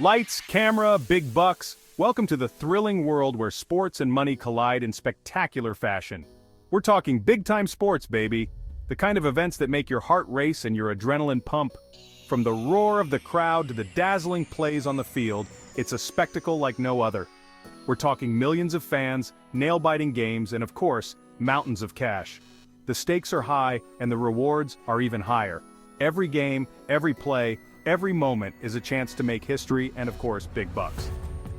Lights, camera, big bucks. Welcome to the thrilling world where sports and money collide in spectacular fashion. We're talking big-time sports, baby. The kind of events that make your heart race and your adrenaline pump. From the roar of the crowd to the dazzling plays on the field, it's a spectacle like no other. We're talking millions of fans, nail-biting games, and of course, mountains of cash. The stakes are high, and the rewards are even higher. Every game, every play, every moment is a chance to make history and, of course, big bucks.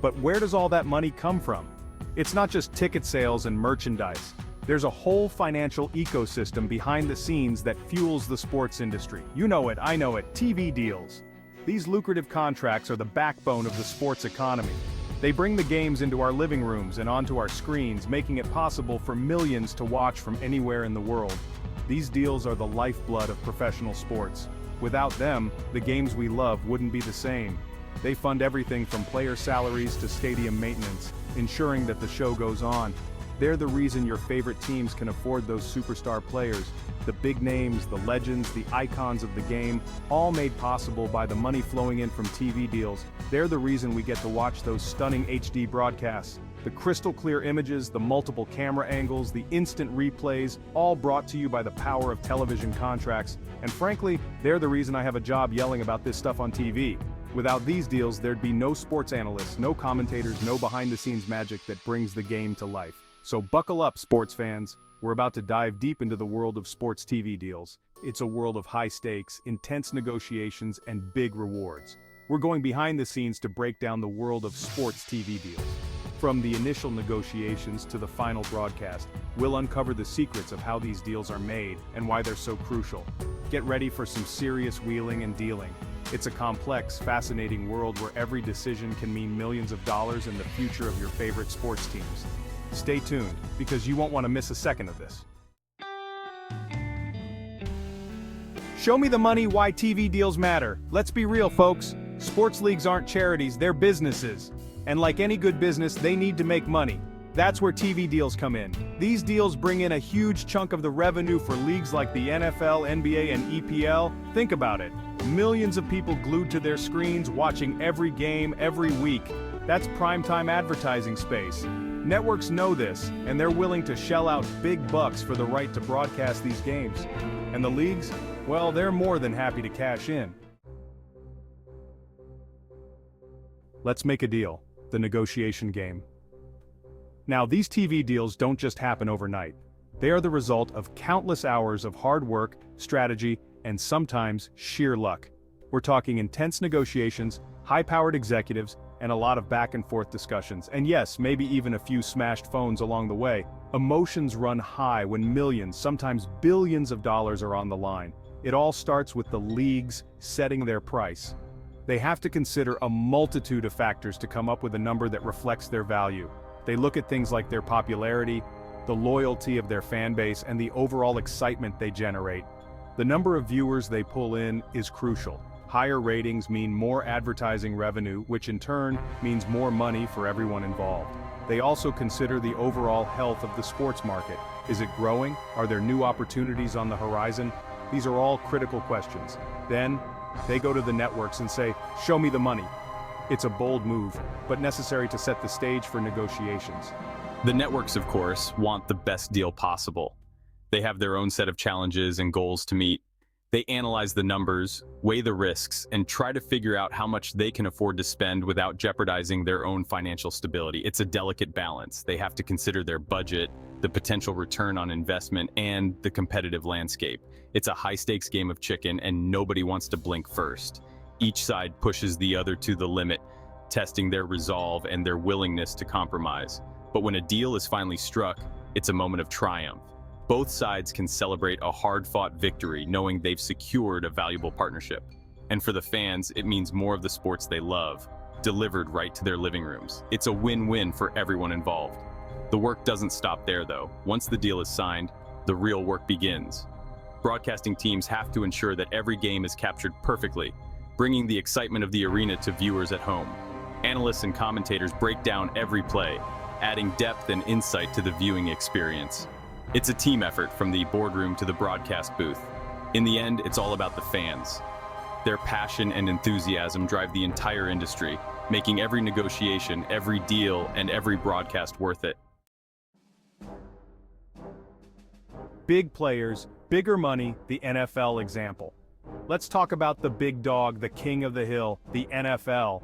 But where does all that money come from? It's not just ticket sales and merchandise. There's a whole financial ecosystem behind the scenes that fuels the sports industry. You know it, I know it, TV deals. These lucrative contracts are the backbone of the sports economy. They bring the games into our living rooms and onto our screens, making it possible for millions to watch from anywhere in the world. These deals are the lifeblood of professional sports. Without them, the games we love wouldn't be the same. They fund everything from player salaries to stadium maintenance, ensuring that the show goes on. They're the reason your favorite teams can afford those superstar players. The big names, the legends, the icons of the game, all made possible by the money flowing in from TV deals. They're the reason we get to watch those stunning HD broadcasts. The crystal clear images, the multiple camera angles, the instant replays, all brought to you by the power of television contracts. And frankly, they're the reason I have a job yelling about this stuff on TV. Without these deals, there'd be no sports analysts, no commentators, no behind-the-scenes magic that brings the game to life. So buckle up, sports fans. We're about to dive deep into the world of sports TV deals. It's a world of high stakes, intense negotiations, and big rewards. We're going behind the scenes to break down the world of sports TV deals. From the initial negotiations to the final broadcast, we'll uncover the secrets of how these deals are made and why they're so crucial. Get ready for some serious wheeling and dealing. It's a complex, fascinating world where every decision can mean millions of dollars and the future of your favorite sports teams. Stay tuned, because you won't want to miss a second of this. Show me the money, why TV deals matter. Let's be real, folks. Sports leagues aren't charities, they're businesses. And like any good business, they need to make money. That's where TV deals come in. These deals bring in a huge chunk of the revenue for leagues like the NFL, NBA, and EPL. Think about it. Millions of people glued to their screens, watching every game, every week. That's primetime advertising space. Networks know this, and they're willing to shell out big bucks for the right to broadcast these games. And the leagues? Well, they're more than happy to cash in. Let's make a deal. The negotiation game. Now, these TV deals don't just happen overnight. They are the result of countless hours of hard work, strategy, and sometimes sheer luck. We're talking intense negotiations, high-powered executives, and a lot of back-and-forth discussions. And yes, maybe even a few smashed phones along the way. Emotions run high when millions, sometimes billions of dollars are on the line. It all starts with the leagues setting their price. They have to consider a multitude of factors to come up with a number that reflects their value. They look at things like their popularity, the loyalty of their fan base, and the overall excitement they generate. The number of viewers they pull in is crucial. Higher ratings mean more advertising revenue, which in turn means more money for everyone involved. They also consider the overall health of the sports market. Is it growing? Are there new opportunities on the horizon? These are all critical questions. Then, they go to the networks and say, "Show me the money." It's a bold move, but necessary to set the stage for negotiations. The networks, of course, want the best deal possible. They have their own set of challenges and goals to meet. They analyze the numbers, weigh the risks, and try to figure out how much they can afford to spend without jeopardizing their own financial stability. It's a delicate balance. They have to consider their budget, the potential return on investment, and the competitive landscape. It's a high-stakes game of chicken, and nobody wants to blink first. Each side pushes the other to the limit, testing their resolve and their willingness to compromise. But when a deal is finally struck, it's a moment of triumph. Both sides can celebrate a hard-fought victory, knowing they've secured a valuable partnership. And for the fans, it means more of the sports they love, delivered right to their living rooms. It's a win-win for everyone involved. The work doesn't stop there, though. Once the deal is signed, the real work begins. Broadcasting teams have to ensure that every game is captured perfectly, bringing the excitement of the arena to viewers at home. Analysts and commentators break down every play, adding depth and insight to the viewing experience. It's a team effort from the boardroom to the broadcast booth. In the end, it's all about the fans. Their passion and enthusiasm drive the entire industry, making every negotiation, every deal, and every broadcast worth it. Big players, bigger money, the NFL example. Let's talk about the big dog, the king of the hill, the NFL.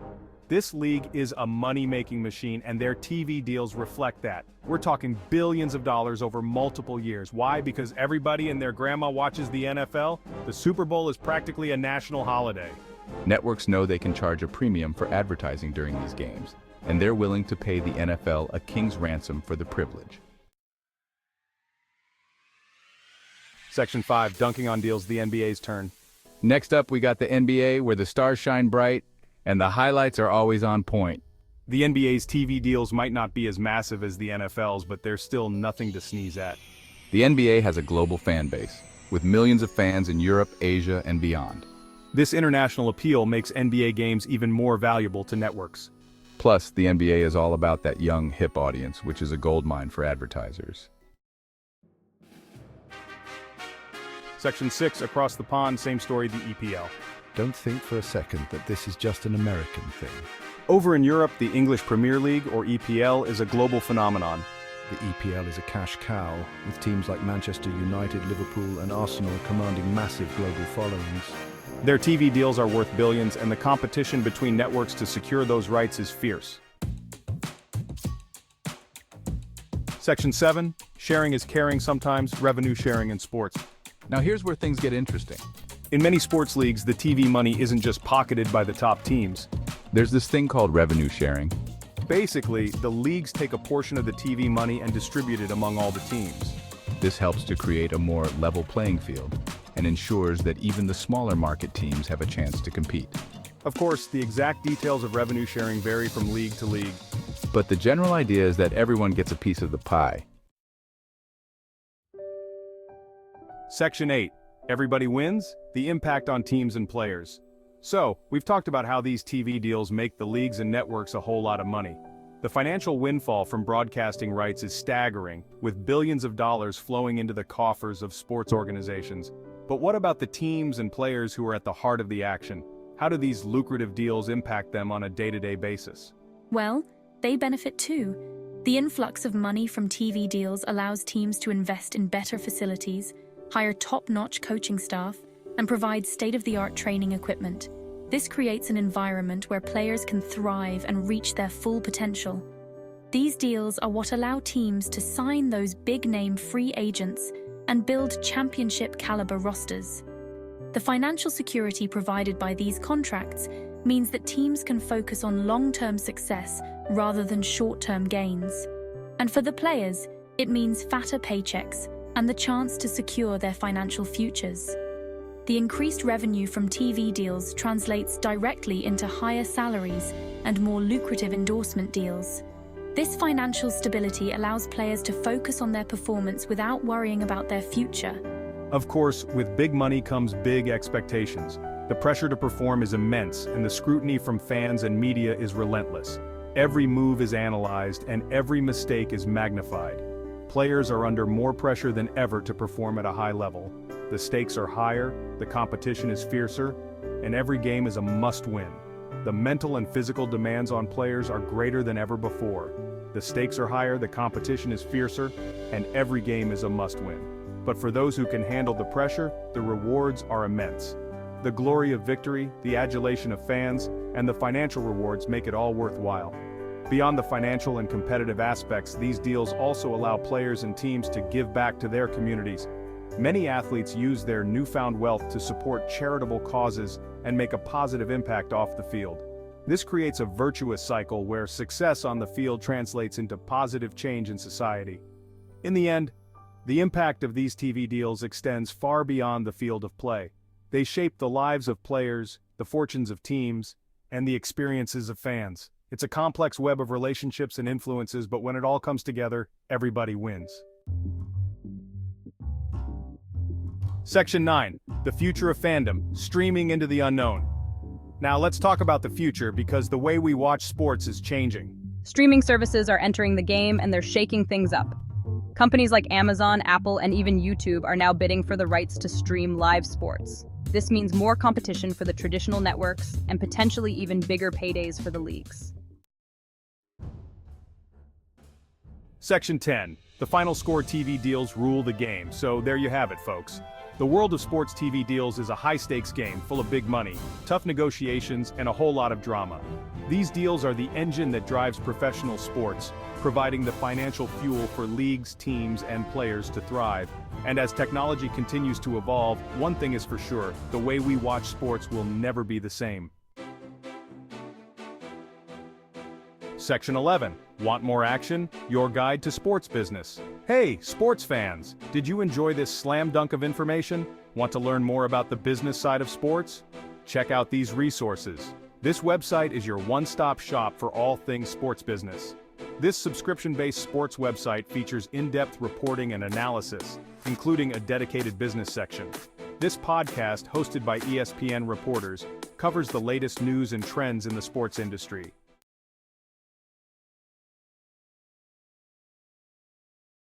This league is a money-making machine, and their TV deals reflect that. We're talking billions of dollars over multiple years. Why? Because everybody and their grandma watches the NFL? The Super Bowl is practically a national holiday. Networks know they can charge a premium for advertising during these games, and they're willing to pay the NFL a king's ransom for the privilege. Section 5, dunking on deals, the NBA's turn. Next up, we got the NBA, where the stars shine bright, and the highlights are always on point. The NBA's TV deals might not be as massive as the NFL's, but they're still nothing to sneeze at. The NBA has a global fan base, with millions of fans in Europe, Asia, and beyond. This international appeal makes NBA games even more valuable to networks. Plus, the NBA is all about that young, hip audience, which is a goldmine for advertisers. Section 6, across the pond, same story, the EPL. Don't think for a second that this is just an American thing. Over in Europe, the English Premier League, or EPL, is a global phenomenon. The EPL is a cash cow, with teams like Manchester United, Liverpool, and Arsenal commanding massive global followings. Their TV deals are worth billions, and the competition between networks to secure those rights is fierce. Section 7, sharing is caring sometimes, revenue sharing in sports. Now here's where things get interesting. In many sports leagues, the TV money isn't just pocketed by the top teams. There's this thing called revenue sharing. Basically, the leagues take a portion of the TV money and distribute it among all the teams. This helps to create a more level playing field and ensures that even the smaller market teams have a chance to compete. Of course, the exact details of revenue sharing vary from league to league. But the general idea is that everyone gets a piece of the pie. Section 8. Everybody wins, the impact on teams and players. So, we've talked about how these TV deals make the leagues and networks a whole lot of money. The financial windfall from broadcasting rights is staggering, with billions of dollars flowing into the coffers of sports organizations. But what about the teams and players who are at the heart of the action? How do these lucrative deals impact them on a day-to-day basis? Well, they benefit too. The influx of money from TV deals allows teams to invest in better facilities, hire top-notch coaching staff, and provide state-of-the-art training equipment. This creates an environment where players can thrive and reach their full potential. These deals are what allow teams to sign those big-name free agents and build championship-caliber rosters. The financial security provided by these contracts means that teams can focus on long-term success rather than short-term gains. And for the players, it means fatter paychecks and the chance to secure their financial futures. The increased revenue from TV deals translates directly into higher salaries and more lucrative endorsement deals. This financial stability allows players to focus on their performance without worrying about their future. Of course, with big money comes big expectations. The pressure to perform is immense, and the scrutiny from fans and media is relentless. Every move is analyzed, and every mistake is magnified. Players are under more pressure than ever to perform at a high level. The stakes are higher, the competition is fiercer, and every game is a must-win. The mental and physical demands on players are greater than ever before. The stakes are higher, the competition is fiercer, and every game is a must-win. But for those who can handle the pressure, the rewards are immense. The glory of victory, the adulation of fans, and the financial rewards make it all worthwhile. Beyond the financial and competitive aspects, these deals also allow players and teams to give back to their communities. Many athletes use their newfound wealth to support charitable causes and make a positive impact off the field. This creates a virtuous cycle where success on the field translates into positive change in society. In the end, the impact of these TV deals extends far beyond the field of play. They shape the lives of players, the fortunes of teams, and the experiences of fans. It's a complex web of relationships and influences, but when it all comes together, everybody wins. Section 9. The future of fandom, streaming into the unknown. Now let's talk about the future, because the way we watch sports is changing. Streaming services are entering the game and they're shaking things up. Companies like Amazon, Apple, and even YouTube are now bidding for the rights to stream live sports. This means more competition for the traditional networks and potentially even bigger paydays for the leagues. Section 10. The final score TV deals rule the game, so there you have it, folks. The world of sports TV deals is a high-stakes game full of big money, tough negotiations, and a whole lot of drama. These deals are the engine that drives professional sports, providing the financial fuel for leagues, teams, and players to thrive. And as technology continues to evolve, one thing is for sure, the way we watch sports will never be the same. Section 11. Want more action? Your guide to sports business. Hey, sports fans! Did you enjoy this slam dunk of information? Want to learn more about the business side of sports? Check out these resources. This website is your one-stop shop for all things sports business. This subscription-based sports website features in-depth reporting and analysis, including a dedicated business section. This podcast, hosted by ESPN reporters, covers the latest news and trends in the sports industry.